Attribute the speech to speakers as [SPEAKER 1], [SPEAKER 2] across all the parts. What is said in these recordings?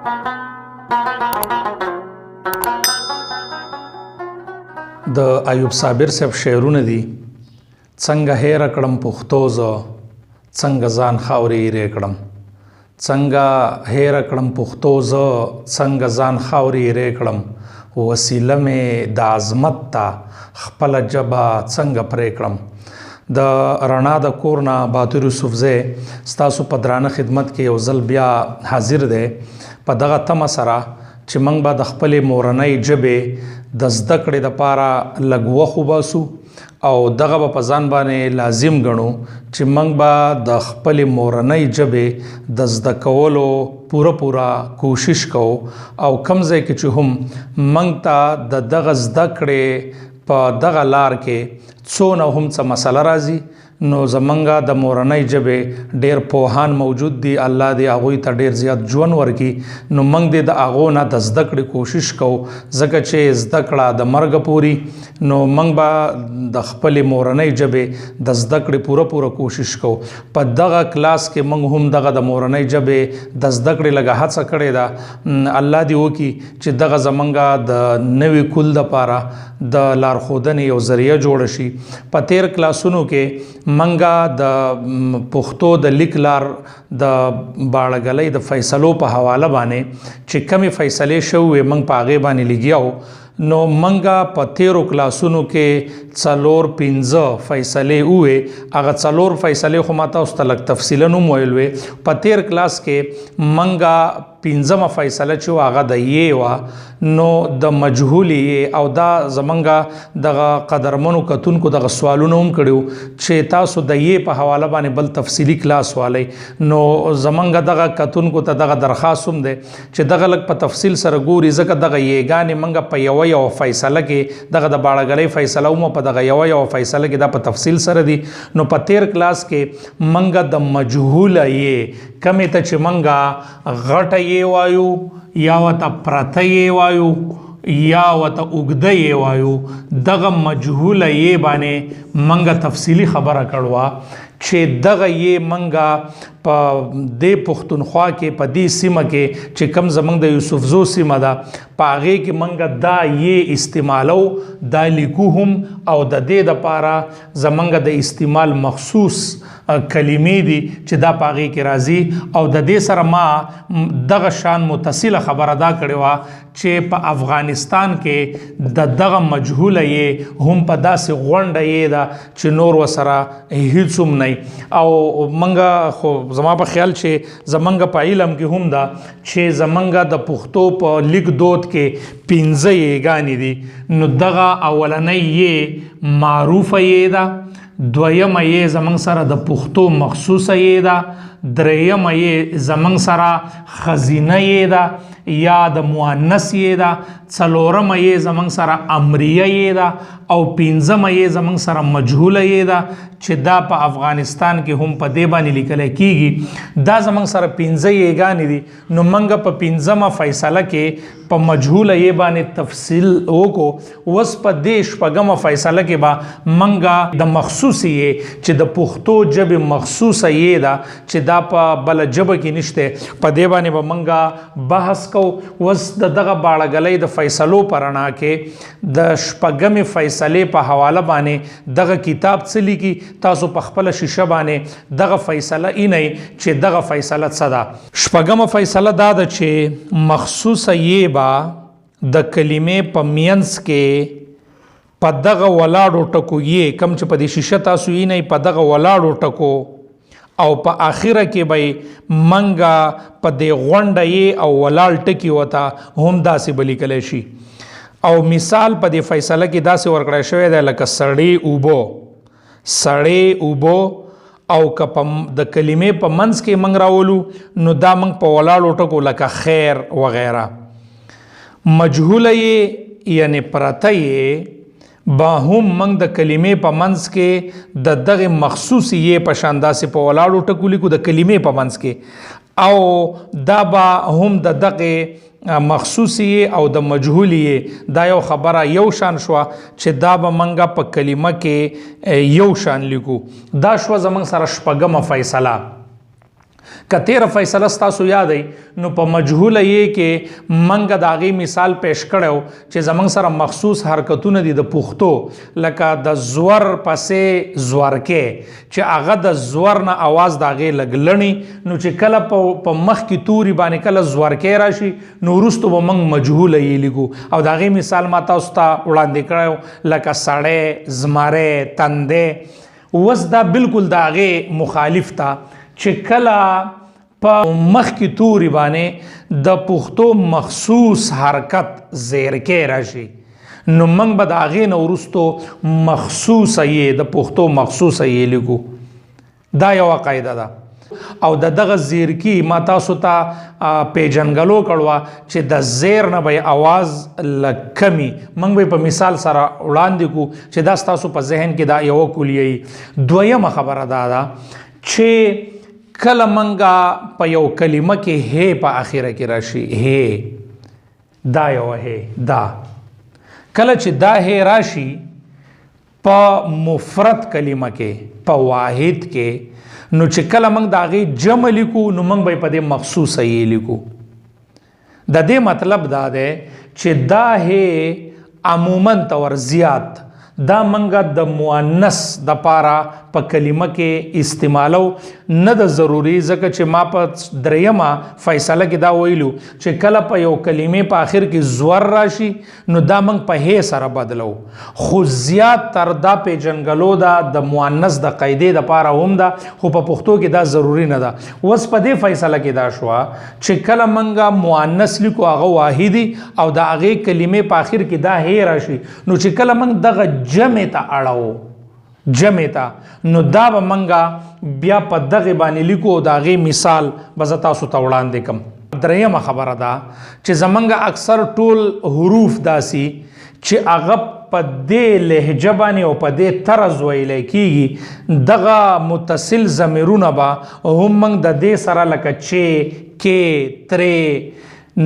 [SPEAKER 1] د ایوب صابر صاحب شعرونه دي. څنګه هېره کړم پښتو زه، څنګه ځان خاورې ایرې کړم. څنګه هېره کړم پښتو زه، څنګه ځان خاورې ایرې کړم. وسیله مې د عظمت ته خپله ژبه څنګه پرې کړم. د رڼا د کور نه باتور یوسفزی ستاسو په درانه خدمت کې یو ځل بیا حاضر دی په دغه تمه سره چې موږ به د خپلې مورنۍ ژبې د زده کړې دپاره لږ وخت وباسو او دغه به په ځان باندې لازم ګڼو چې موږ به د خپلې مورنۍ ژبې د زده کولو پوره کوشش کوو او کوم ځای کې چې هم موږ ته د دغه زده کړې په دغه لار کې څونه هم څه مسله راځي نو زمونږه د مورنۍ ژبې ډېر پوهان موجود دي. الله دې هغوی ته ډېر زیات ژوند ورکړي. نو موږ دې د هغو نه د زده کړې کوشش کوو ځکه چې زده کړه د مرګه پوري. نو موږ به د خپلې مورنۍ ژبې د زده کړې پوره کوشش کوو. په دغه کلاس کې موږ هم دغه د مورنۍ ژبې د زده کړې لږه هڅه کړې ده. الله دې وکړي چې دغه زمونږه د نوي کول دپاره د لارښودنې یو ذریعه جوړه شي. په تیر کلاسونو کې منګه د پښتو د لیک لار د باړګلۍ د فیصلو په حواله باندې چې کمی فیصلې شوې موږ په هغې باندې لګیاو. نو منګه په تیرو کلاسونو کې 4-5 فیصلې وې. هغه 4 فیصلې خو ما تاسو ته لږ تفصیلا هم ویل وې. په تیر کلاس کې منګه 5مه فیصله چې هغه د یې وه نو د مجهول یې او دا زمونږه دغه قدرمنو کتونکو دغه سوالونه هم کړي چې تاسو د یې په حواله باندې بل تفصیلي کلاس والی. نو زمونږه دغه کتونکو ته دغه درخواست هم دی چې دغه لږ په تفصیل سره ګوري ځکه دغه یېګانې منګه په یو فیصله کې دغه د باړګلۍ فیصله هم په دغه یو فیصله کې دا په تفصیل سره دي. نو په تیر کلاس کې منګه د مجهوله یې کمې ته چې منګه غټه یې وایو یا ورته پرته یې وایو یا ورته اوږده یې وایو دغه مجهوله یې باندې منګه تفصیلي خبره کړوه چې دغه یې منګه په دې پښتونخوا کې په دې سیمه کې چې کم زمونږ د یوسفزو سیمه ده په هغې کې منګه دا یې استعمالو دا لیکو هم او د دې دپاره زمونږ د استعمال مخصوص کلمې دي چې دا په هغې کې راځي. او د دې سره ما دغه شان متصله خبره دا کړې وه چې په افغانستان کې دغه مجهوله یې هم په داسې غونډه یې ده چې نور ورسره هیڅ هم نه. او منګه خو زما په خیال چې زمونږ په علم کې هم ده چې زمونږ د پښتو په لیک دود کې 5 یېګانې دي. نو دغه اولنۍ یې معروفه یې ده، دویمه یې زمونږ سره د پښتو مخصوصه یې ده، درېیمه یې زمونږ سره خزینه یې ده یا د مؤنث یې ده، څلورمه یې زمونږ سره امریه یې ده او 5مه یې زمونږ سره مجهوله یې ده چې دا په افغانستان کې هم په دې باندې لیکلی کېږي. دا زمونږ سره 5 یېګانې دي. نو منګه په 5مه فیصله کې په مجهوله یې باندې تفصیل وکړو. اوس په دې 6مه فیصله کې به منګه د مخصوص یې چې د پښتو ژبې مخصوصه یې ده چې دا په بله ژبه کې نشته په دې باندې به منګه بحث کوو. اوس دغه باړګلۍ د فیصلو په رڼا کې د 6مې فیصلې په حواله باندې دغه کتاب څه لیکي تاسو په خپله شیشه باندې دغه فیصله اینئ چې دغه فیصله څه ده. 6مه فیصله دا ده چې مخصوصه یې به د کلمې په منځ کې په دغه ولاړو ټکو یې کم چې په دې شیشه تاسو اینئ په دغه ولاړو ټکو او په آخره کې به منګه په دې غونډه یې او ولاړ ټکي وته هم داسې به لیکلی شي. او مثال په دې فیصله کې داسې ورکړی شوی دی لکه سړې اوبو او که د کلمې په منځ کې منګ راولو نو دا منګ په ولاړو ټکو لکه خیر وغیره. مجهوله یې یعنی پرته یې با هم منګ د کلمې په منځ کې د دغه مخصوص یې په شان داسې په ولاړو ټکو لیکو د کلمې په منځ کې او دا به هم د دغه مخصوصی او د مجهولی دا یو خبره یو شان شو چې دا به منګه په کلمه کې یو شان لیکو. دا شو زمنګ سره 6مه فیصله. که تیره فیصله ستاسو یادی نو په مجهوله یې کې منګه د هغې مثال پیش کړی چې زمونږ سره مخصوص حرکتونه دي د پښتو لکه د زور پسې زورکې چې هغه د زور نه اواز د هغې لږ لڼي نو چې کله په مخ کې توري باندې کله زورکې راشي نو وروستو به موږ مجهوله یې لیکو او د هغې مثال ما تاسو ته وړاندې کړی لکه سړی زمری تندی اوس دا بالکل د هغې مخالف ته چې کله په مخ کې توري باندې د پښتو مخصوص حرکت زیرکې راشي نو موږ به د هغې نه وروستو مخصوصه یې د پښتو مخصوصه یې لیکو. دا یوه قاعده ده او د دغه زیرکي ما تاسو ته پیژنګلو کړوه چې د زیر نه به اواز لږ کمي موږ به په مثال سره وړاندې کو چې دا ستاسو په ذهن کې دا یوه کلیه. دویمه خبره دا ده چې کله منګه په یو کلمه کې هی په آخره کې راشي هی دا یو هی دا کله چې دا هی راشي په مفرد کلمه کې په واحد کې نو چې کله منګ د هغې جمع لیکو نو منګ به په دې مخصوصه یې لیکو. د دې مطلب دا دی چې دا هی عموما طور زیات دا منګه د مؤنث د پاره په کلمه کې استعمالو نه د ضروري ځکه چې ما په دریمه فیصله کې دا ویلو چې کله په یو کلمې په آخر کې زور راشي نو دا منګ په هی سره بدلو خو زیات تر دا پیژنګلو دا د مؤنث د قاعدې د پاره هم دا خو په پښتو کې دا ضروري نه ده. اوس په دې فیصله کې دا شوه چې کله منګه مؤنث لیکو هغه واحدي او د هغې کلمې په آخر کې دا هی راشي نو چې کله منګ دغه جمع ته اړو جمع ته نو دا به منګه بیا په دغې باندې لیکو د هغې مثال به زه تاسو ته وړاندې کم. دریمه خبره ده چې زمونږ اکثر ټول حروف داسي چې هغه په دې لهجه باندې او په دې طرز ویلی کیږي دغه متصل ضمیرونه به هم موږ د دې سره لکه چې کې ترې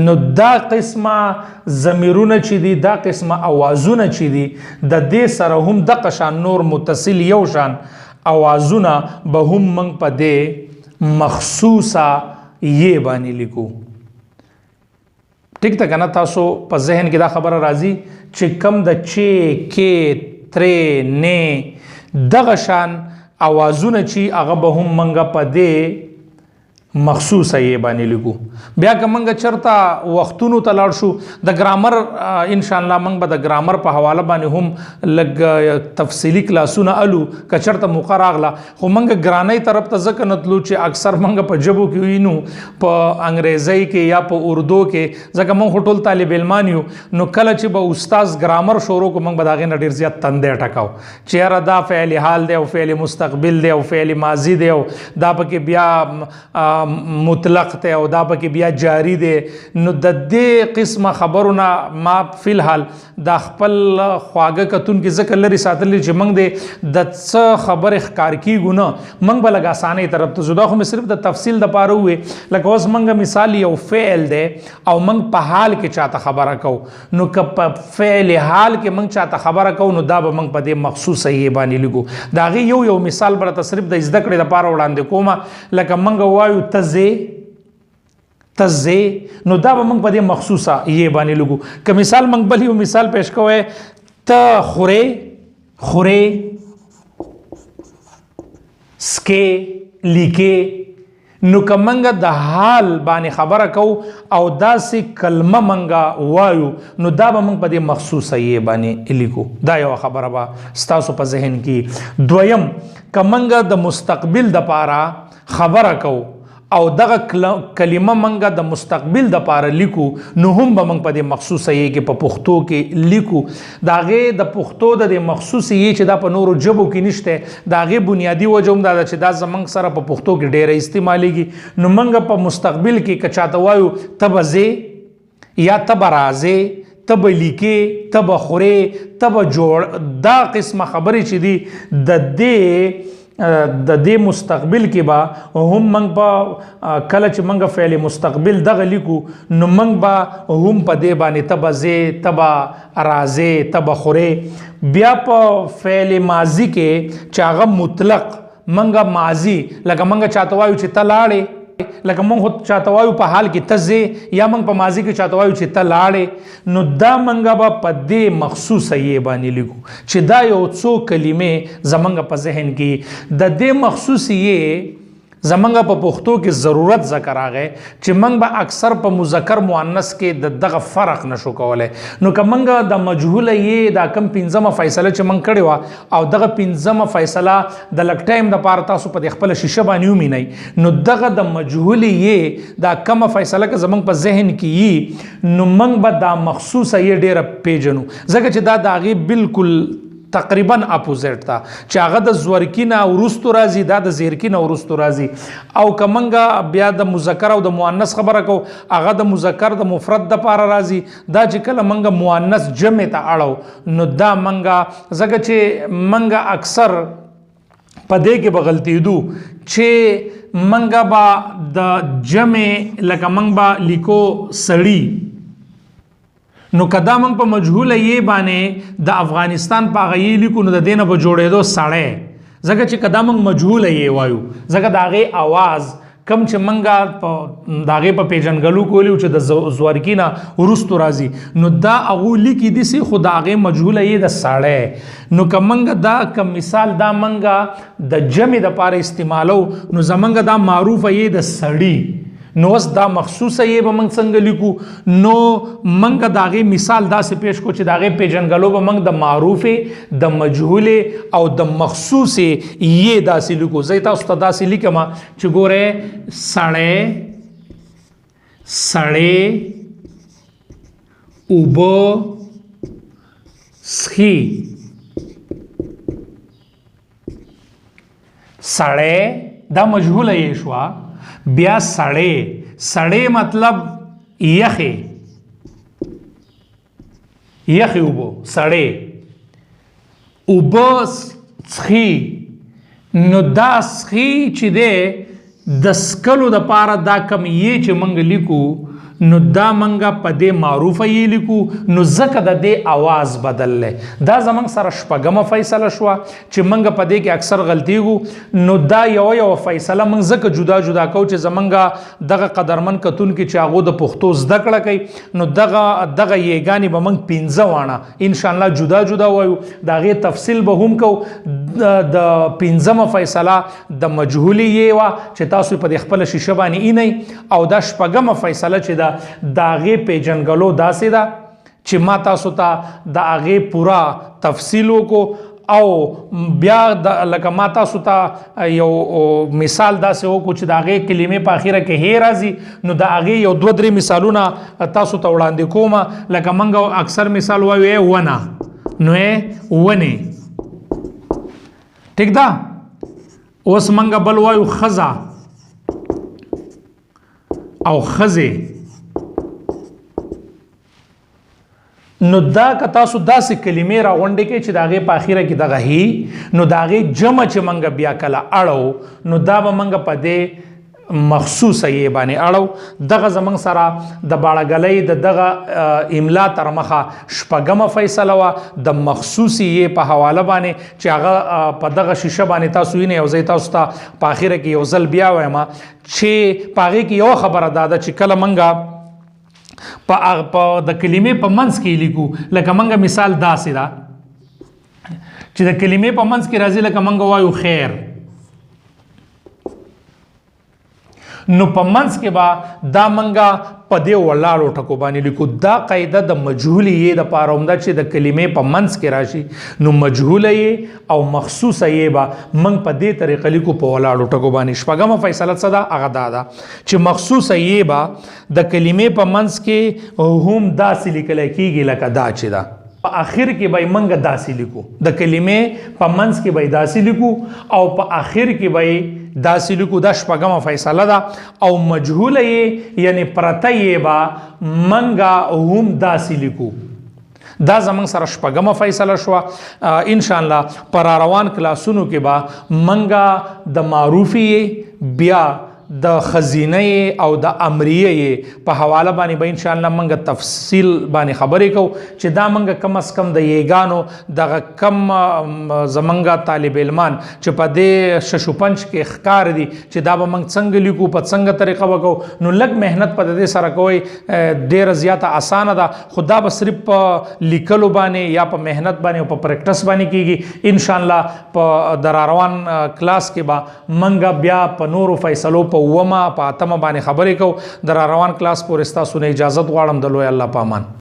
[SPEAKER 1] نو دا قسمه ضمیرونه چې دي دا قسمه اوازونه چې دي د دې سره هم دغه شان نور متصل یو شان اوازونه به هم موږ په دې مخصوصه یې باندې لیکو. ټیک ته که نه تاسو په ذهن کې دا خبره راځي چې کم د چې کې ترې نه دغه شان اوازونه چې هغه به هم موږ په دې مخصوصه یې باندې لیکو. بیا که موږ چرته وختونو ته لاړ شو د ګرامر انشاءالله موږ به د ګرامر په حواله باندې هم لږ تفصیلي کلاسونه الو که چرته موقع راغله خو موږ ګرانۍ طرف ته ځکه نه تلو چې اکثر موږ په ژبو کې وینو په انګریزۍ کې یا په اردو کې ځکه موږ خو ټول طالب علمان یو نو کله چې به استاذ ګرامر شروع کو موږ به د هغې نه ډېر زیات تندی ټکاو چې یاره دا فعل حال دی او فعل مستقبل دی او فعل ماضي دی او دا پکې بیا مطلق ته او دا پکې بیا جاری دی نو د دې قسمه خبرونه ما فی الحال د خپل خواږه کتونکي ځکه لرې ساتلی چې موږ د څه خبرې ښکار کیږو نه موږ به لږ اسانۍ طرف ته ځو. دا خو مې صرف د تفصیل دپاره ووې لکه اوس موږ مثال یو فعل دی او موږ په حال کې چاته خبره کوو نو که په فعل حال کې موږ چاته خبره کوو نو دا به موږ په دې مخصوصه یې باندې لیکو. د هغې یو مثال به راته صرف د زده کړې دپاره وړاندې کومه لکه موږ وایو تزه نو دا به موږ په دې مخصوصه یې باندې لګو. که مثال موږ بل یو مثال پیش کوی ته خورې سکې لیکې نو که موږ د حال باندې خبره کوو او داسې کلمه موږ وایو نو دا به موږ په دې مخصوصه یې باندې لیکو. دا یوه خبره به ستاسو په ذهن کې. دویم که موږ د مستقبل دپاره خبره کوو او دغه کلمه منګه د مستقبل د پاره لیکو نو هم به موږ په دې مخصوصه یې کې په پښتو کې لیکو. د هغې د پښتو د دې مخصوص یې چې دا په نورو ژبو کې نشته د هغې بنیادي وجه هم دا ده چې دا زموږ سره په پښتو کې ډېره استعمالیږي. نو موږ په مستقبل کې که چاته وایو ته به ځې یا ته به راځې ته به لیکې ته به خورې ته به جوړ دا قسمه خبرې چې دي د دې مستقبل کې به هم موږ به کله چې موږ فعل مستقبل دغه لیکو نو موږ به هم په دې باندې ته به ځې ته به راځې ته به خورې. بیا په فعل ماضي کې چې هغه مطلق موږ ماضي لکه موږ چاته وایو چې ته لاړې لکه مونږ خو چاته وایو په حال کې ته ځې یا مونږ په ماضي کې چاته وایو چې ته لاړې، نو دا مونږ به په دې مخصوصه یې باندې لیکو چې دا یو څو کلمې زمونږ په ذهن کې د دې مخصوص یې زمونږ په پښتو کې ضرورت ذکر راغی چې مونږ به اکثر په مذکر مؤنث کې دغه فرق نشو کولی. نو که مونږ د مجهوله یې دا کم پنځمه فیصله چې مونږ کړې وه او دغه پنځمه فیصله د لږ ټایم دپاره تاسو په دې خپله شیشه باندې ومینئ، نو دغه د مجهولې یې دا کمه فیصله که زمونږ په ذهن کې یي نو مونږ به دا مخصوصه یې ډېره پیژنو، ځکه چې دا د هغې بالکل تقریبا اپوزیټ تا چې هغه د زورکی نه وروستو راځي، دا د زیرکی نه وروستو راځي. او که منګه بیا د مذکر او د مؤنث خبره کو، هغه د مذکر د مفرد د پاره راځي. دا چې کله منګه مؤنث جمع ته اړو نو دا منګه ځکه چې منګه اکثر په دې کې به غلطېدو چې منګه به د جمع لکه منګ به لیکو سړی، نو کدا موږ په مجهوله یې باندې د افغانستان په هغه یې لیکو نو د دې نه به جوړېدو سړی، ځکه چې کدا موږ مجهوله یې وایو ځکه د هغې اواز کم چې منګه د هغې په پیژنګلو کولی چې د زورکي نه وروستو راځي نو دا هغو لیکي داسې خو د هغې مجهوله یې د سړی. نو که منګه دا که مثال دا منګه د جمع دپاره استعمالو نو زمنګه دا معروفه یې د سړي، نو اوس دا مخصوصه یې به موږ څنګه لیکو؟ نو موږ د هغې مثال داسې پیش کو چې د هغې پیژنګلو به موږ د معروفې د مجهولې او د مخصوصې یې داسې لیکو. زه تاسو ته داسې لیکم چې ګورئ سړی، سړی، اوبه څښي، سړی دا مجهوله یې شوه. بیا سړی، سړی مطلب یخې، یخې اوبه سړی، اوبه څښي، نو دا څښي چې دی د څښلو دپاره دا کم یې چې موږ لیکو نو دا منګه په دې معروفه یې لیکو، نو ځکه د دې اواز بدل دی. دا زمونږ سره شپږمه فیصله شوه چې منګه په دې کې اکثر غلطیږو. نو دا یو فیصله موږ ځکه جدا جدا کوو چې زمونږ دغه قدرمن کتونکي چې هغو د پښتو زده کړه کوي نو دغه یېګانې به موږ پنځه واڼه انشاءالله جدا جدا وایو، د هغې تفصیل به هم کوو. د پنځمه فیصله د مجهولې یې وه چې تاسو په دې خپله شیشه باندې اینئ، او دا شپږمه فیصله چې د هغې پیژنګلو داسې ده چې ما تاسو ته د هغې پوره تفصیل وکړو او بیا لکه ما تاسو ته یو مثال داسې وکړو چې د هغې کلمې په اخره کې هې راځي، نو د هغې یو دوه درې مثالونه تاسو ته وړاندې کوم. لکه موږ اکثر مثال وایو ونه، نو ونې، ټیک ده. اوس موږ بل وایو ښځه او ښځې، نو دا که تاسو داسې کلمې راغونډې کې چې د هغې په اخره کې دغه هي، نو د هغې جمع چې موږ بیا کله اړو نو دا به موږ په دې مخصوصه یې باندې اړو. دغه زموږ سره د باړه ګلۍ د دغه املا تر مخه شپږمه فیصله وه د مخصوصي یې په حواله باندې چې هغه په دغه شیشه باندې تاسو وینئ، او زه تاسو ته په اخره کې یو ځل بیا وایم چې په هغې کې یو خبره دا ده چې کله موږ په د کلمې په منځ کې لیکو، لکه موږ مثال داسې ده چې د کلمې په منځ کې راځي، لکه موږ وایو خیر، نو په منځ کې به دا موږ په دې ولاړو ټکو باندې لیکو. دا قاعده د مجهولې یې دپاره هم ده چې د کلمې په منځ کې راشي نو مجهوله یې او مخصوصه یې به موږ په دې طریقه لیکو په ولاړو ټکو باندې. شپږمه فیصله څه ده؟ هغه دا ده چې مخصوصه یې به د کلمې په منځ کې هم داسې لیکلی کېږي لکه دا چې ده. په آخر کې به یې موږ داسې لیکو، د کلمې په منځ کې به یې داسې لیکو او په آخر کې به یې داسې لیکو. دا شپږمه فیصله ده. او مجهوله یې یعنی پرته یې به موږ هم داسې لیکو. دا زمونږ سره شپږمه فیصله شوه. انشاءالله پر روان کلاسونو کې به موږ د معروفي بیا د خزینه او د امریه په حواله باندې به ان شاء الله موږ تفصیل باندې خبرې کوو چې دا موږ کم از کم د یګانو دغه کم زمونږ طالب علمان چې په دې ششو پنج کې ښکار دي چې دا به موږ څنګه لیکو په څنګه طریقه وکړو نو لږ مهنت په دې سره کوئ ډېره زیاته اسانه ده خو دا به صرف په لیکلو باندې یا په مهنت باندې او په پریکټس باندې کیږي ان شاء الله په در روان کلاس کې به موږ بیا په نورو فیصلو په ومه په اتمه باندې خبرې کوو در روان کلاس پورې ستاسو نه اجازت غواړم د لوی الله په امان.